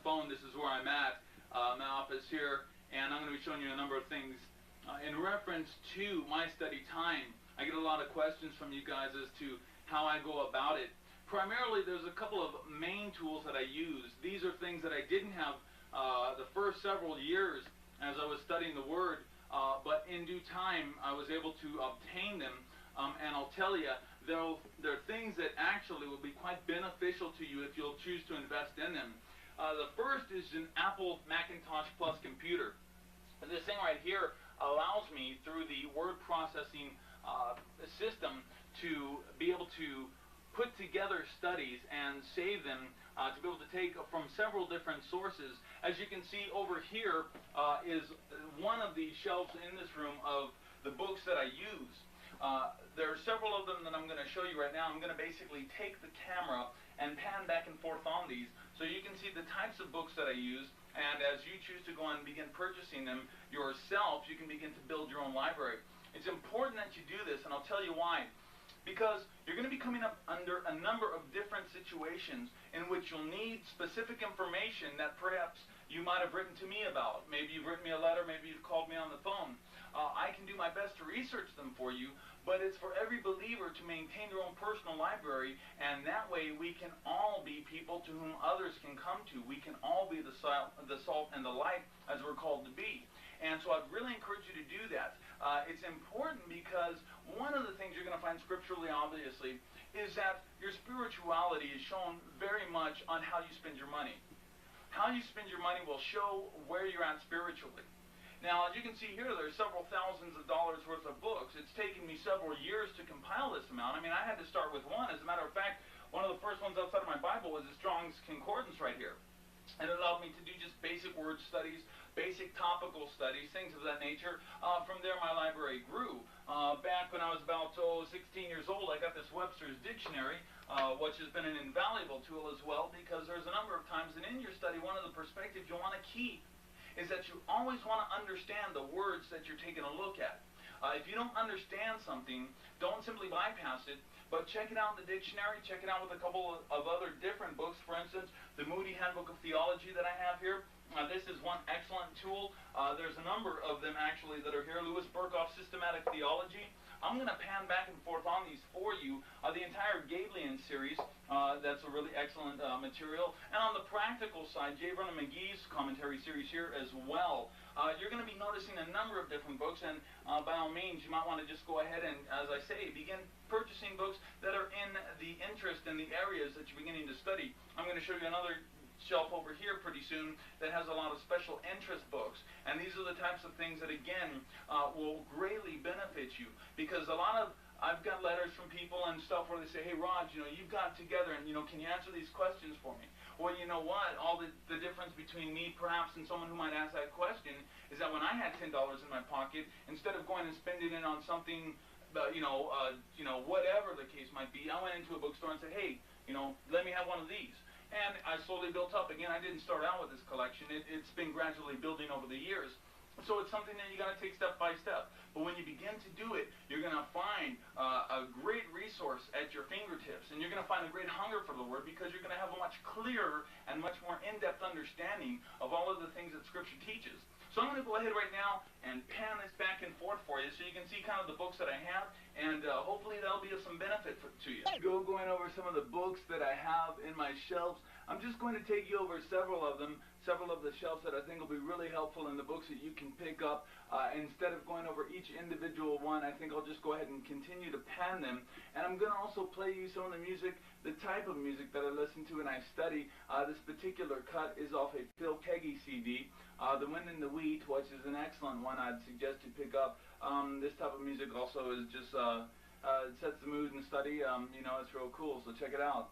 phone, this is where I'm at, my office here, and I'm going to be showing you a number of things. In reference to my study time, I get a lot of questions from you guys as to how I go about it. Primarily, there's a couple of main tools that I use. These are things that I didn't have the first several years as I was studying the Word, but in due time, I was able to obtain them. And I'll tell you, there are things that actually will be quite beneficial to you if you'll choose to invest in them. The first is an Apple Macintosh Plus computer. This thing right here allows me, through the word processing system, to be able to put together studies and save them, to be able to take from several different sources. As you can see over here is one of the shelves in this room of the books that I use. There are several of them that I'm going to show you right now. I'm going to basically take the camera and pan back and forth on these so you can see the types of books that I use, and as you choose to go and begin purchasing them yourself, you can begin to build your own library. It's important that you do this, and I'll tell you why. Because you're going to be coming up under a number of different situations in which you'll need specific information that perhaps you might have written to me about. Maybe you've written me a letter, maybe you've called me on the phone. I can do my best to research them for you, but it's for every believer to maintain their own personal library, and that way we can all be people to whom others can come to. We can all be the salt and the light, as we're called to be. And so I'd really encourage you to do that. It's important because one of the things you're going to find scripturally, obviously, is that your spirituality is shown very much on how you spend your money. How you spend your money will show where you're at spiritually. Now, as you can see here, there's several thousands of dollars worth of books. It's taken me several years to compile this amount. I mean, I had to start with one. As a matter of fact, one of the first ones outside of my Bible was the Strong's Concordance right here. And it allowed me to do just basic word studies, basic topical studies, things of that nature. From there, my library grew. Back when I was about 16 years old, I got this Webster's Dictionary, which has been an invaluable tool as well, because there's a number of times, and in your study, one of the perspectives you want to keep is that you always want to understand the words that you're taking a look at. If you don't understand something, don't simply bypass it, but check it out in the dictionary, check it out with a couple of other different books. For instance, the Moody Handbook of Theology that I have here. This is one excellent tool. There's a number of them actually that are here. Louis Berkhof's Systematic Theology. I'm going to pan back and forth on these for you. The entire Gabrielian series, that's a really excellent material. And on the practical side, J. Vernon McGee's commentary series here as well. You're going to be noticing a number of different books, and by all means, you might want to just go ahead and, as I say, begin purchasing books that are in the interest in the areas that you're beginning to study. I'm going to show you another shelf over here pretty soon that has a lot of special interest books, and these are the types of things that again will greatly benefit you, because I've got letters from people and stuff where they say, hey Raj, you've got together, and can you answer these questions for me? Well, you know what, all the difference between me perhaps and someone who might ask that question is that when I had $10 in my pocket, instead of going and spending it on something whatever the case might be, I went into a bookstore and said, hey, let me have one of these. And I slowly built up. Again, I didn't start out with this collection. It's been gradually building over the years. So it's something that you got to take step by step. But when you begin to do it, you're going to find a great resource at your fingertips. And you're going to find a great hunger for the Word, because you're going to have a much clearer and much more in-depth understanding of all of the things that Scripture teaches. So I'm going to go ahead right now and pan this back and forth for you so you can see kind of the books that I have, and hopefully that'll be of some benefit to you. Going over some of the books that I have in my shelves. I'm just going to take you over several of them, several of the shelves that I think will be really helpful, in the books that you can pick up. Instead of going over each individual one, I think I'll just go ahead and continue to pan them. And I'm going to also play you some of the music, the type of music that I listen to and I study. This particular cut is off a Phil Keaggy CD, The Wind and the Wheat, which is an excellent one I'd suggest you pick up. This type of music also is just, it sets the mood and study. It's real cool, so check it out.